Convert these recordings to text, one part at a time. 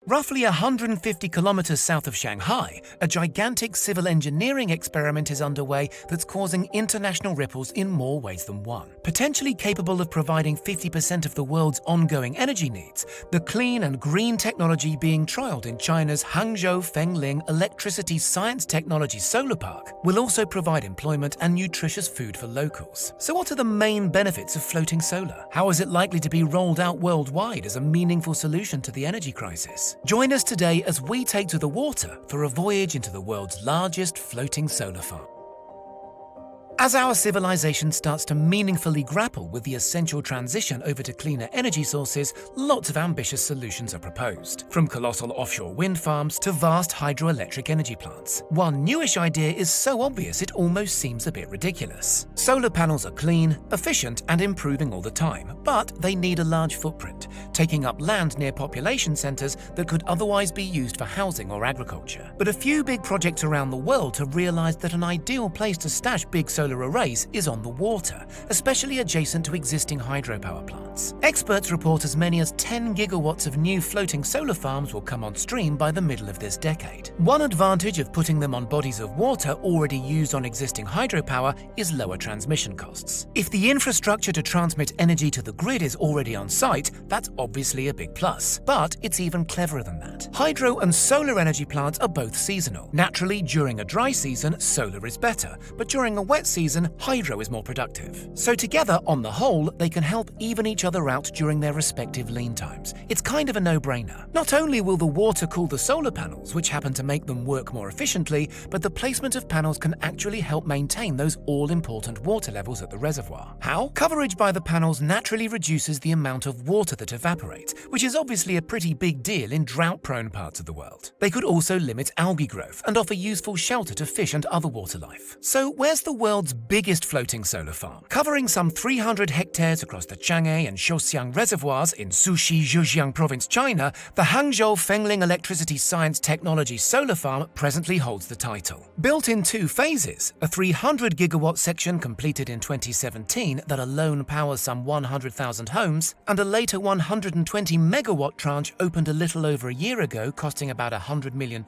Roughly 150 kilometers south of Shanghai, a gigantic civil engineering experiment is underway that's causing international ripples in more ways than one. Potentially capable of providing 50% of the world's ongoing energy needs, the clean and green technology being trialed in China's Hangzhou Fengling Electricity Science Technology Solar Park will also provide employment and nutritious food for locals. So what are the main benefits of floating solar? How is it likely to be rolled out worldwide as a meaningful solution to the energy crisis? Join us today as we take to the water for a voyage into the world's largest floating solar farm. As our civilization starts to meaningfully grapple with the essential transition over to cleaner energy sources, lots of ambitious solutions are proposed. From colossal offshore wind farms to vast hydroelectric energy plants. One newish idea is so obvious it almost seems a bit ridiculous. Solar panels are clean, efficient, and improving all the time, but they need a large footprint, taking up land near population centers that could otherwise be used for housing or agriculture. But a few big projects around the world have realized that an ideal place to stash big solar arrays is on the water, especially adjacent to existing hydropower plants. Experts report as many as 10 gigawatts of new floating solar farms will come on stream by the middle of this decade. One advantage of putting them on bodies of water already used on existing hydropower is lower transmission costs. If the infrastructure to transmit energy to the grid is already on site, that's obviously a big plus. But it's even cleverer than that. Hydro and solar energy plants are both seasonal. Naturally, during a dry season, solar is better, but during a wet season, hydro is more productive. So together, on the whole, they can help even each other out during their respective lean times. It's kind of a no-brainer. Not only will the water cool the solar panels, which happen to make them work more efficiently, but the placement of panels can actually help maintain those all-important water levels at the reservoir. How? Coverage by the panels naturally reduces the amount of water that evaporates, which is obviously a pretty big deal in drought-prone parts of the world. They could also limit algae growth and offer useful shelter to fish and other water life. So where's the world's biggest floating solar farm? Covering some 300 hectares across the Chang'e and Shouxiang reservoirs in Sushi, Zhejiang Province, China, the Hangzhou Fengling Electricity Science Technology Solar Farm presently holds the title. Built in 2 phases, a 300 gigawatt section completed in 2017 that alone powers some 100,000 homes, and a later 120 megawatt tranche opened a little over a year ago costing about $100 million,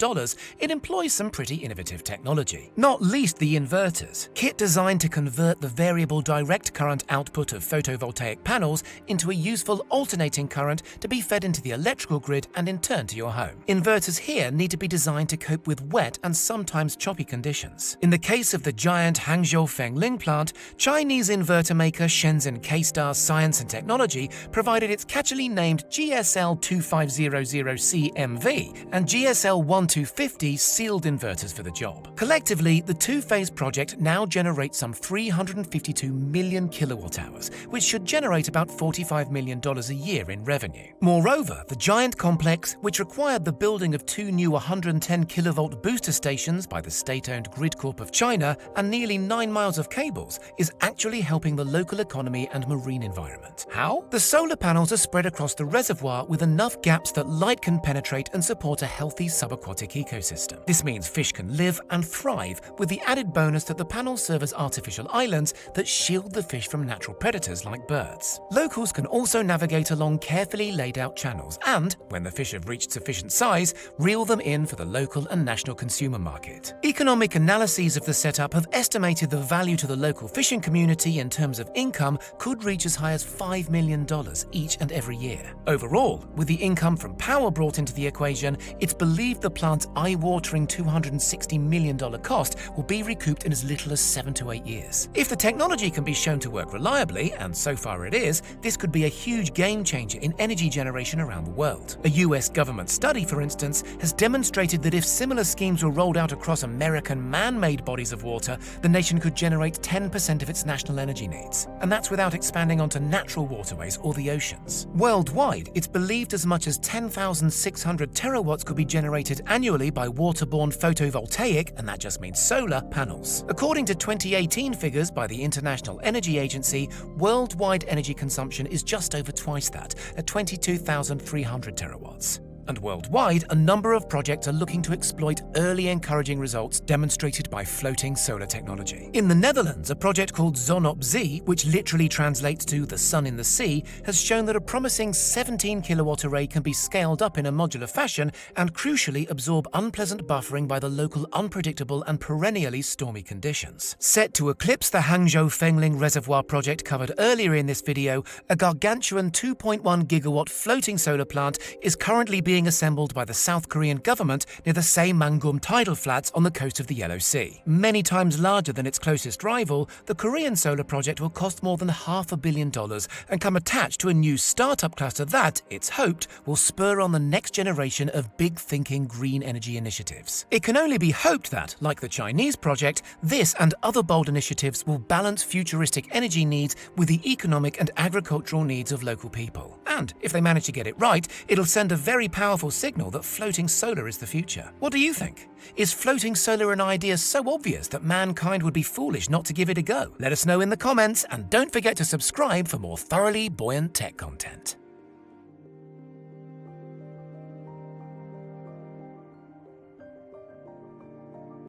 it employs some pretty innovative technology. Not least the inverters, kit designed to convert the variable direct current output of photovoltaic panels into a useful alternating current to be fed into the electrical grid and in turn to your home. Inverters here need to be designed to cope with wet and sometimes choppy conditions. In the case of the giant Hangzhou Fengling plant, Chinese inverter maker Shenzhen K-Star Science and Technology provided its catchily named GSL2500CMV and GSL1250 sealed inverters for the job. Collectively, the 2-phase project now generates some 352 million kilowatt hours, which should generate about $45 million a year in revenue. Moreover, the giant complex, which required the building of 2 new 110 kilovolt booster stations by the state-owned Grid Corp of China and nearly 9 miles of cables, is actually helping the local economy and marine environment. How? The solar panels are spread across the reservoir with enough gaps that light can penetrate and support a healthy subaquatic ecosystem. This means fish can live and thrive, with the added bonus that the panels serve as artificial islands that shield the fish from natural predators like birds. Locals can also navigate along carefully laid out channels and, when the fish have reached sufficient size, reel them in for the local and national consumer market. Economic analyses of the setup have estimated the value to the local fishing community in terms of income could reach as high as $5 million each and every year. Overall, with the income from power brought into the equation, it's believed the plant's eye-watering $260 million cost will be recouped in as little as 7 to 8 years. If the technology can be shown to work reliably, and so far it is, this could be a huge game changer in energy generation around the world. A US government study, for instance, has demonstrated that if similar schemes were rolled out across American man-made bodies of water, the nation could generate 10% of its national energy needs. And that's without expanding onto natural waterways or the oceans. Worldwide, it's believed as much as 10,600 terawatts could be generated annually by waterborne photovoltaic, and that just means solar, panels. According to 2018 figures by the International Energy Agency, worldwide energy consumption is just over twice that, at 22,300 terawatts. And worldwide, a number of projects are looking to exploit early encouraging results demonstrated by floating solar technology. In the Netherlands, a project called Zon op Zee, which literally translates to the sun in the sea, has shown that a promising 17 kilowatt array can be scaled up in a modular fashion and crucially absorb unpleasant buffering by the local unpredictable and perennially stormy conditions. Set to eclipse the Hangzhou Fengling reservoir project covered earlier in this video, a gargantuan 2.1 gigawatt floating solar plant is currently being assembled by the South Korean government near the Sae-Mangum tidal flats on the coast of the Yellow Sea. Many times larger than its closest rival, the Korean solar project will cost more than $500 million and come attached to a new startup cluster that, it's hoped, will spur on the next generation of big-thinking green energy initiatives. It can only be hoped that, like the Chinese project, this and other bold initiatives will balance futuristic energy needs with the economic and agricultural needs of local people. And if they manage to get it right, it'll send a very powerful signal that floating solar is the future. What do you think? Is floating solar an idea so obvious that mankind would be foolish not to give it a go? Let us know in the comments, and don't forget to subscribe for more thoroughly buoyant tech content.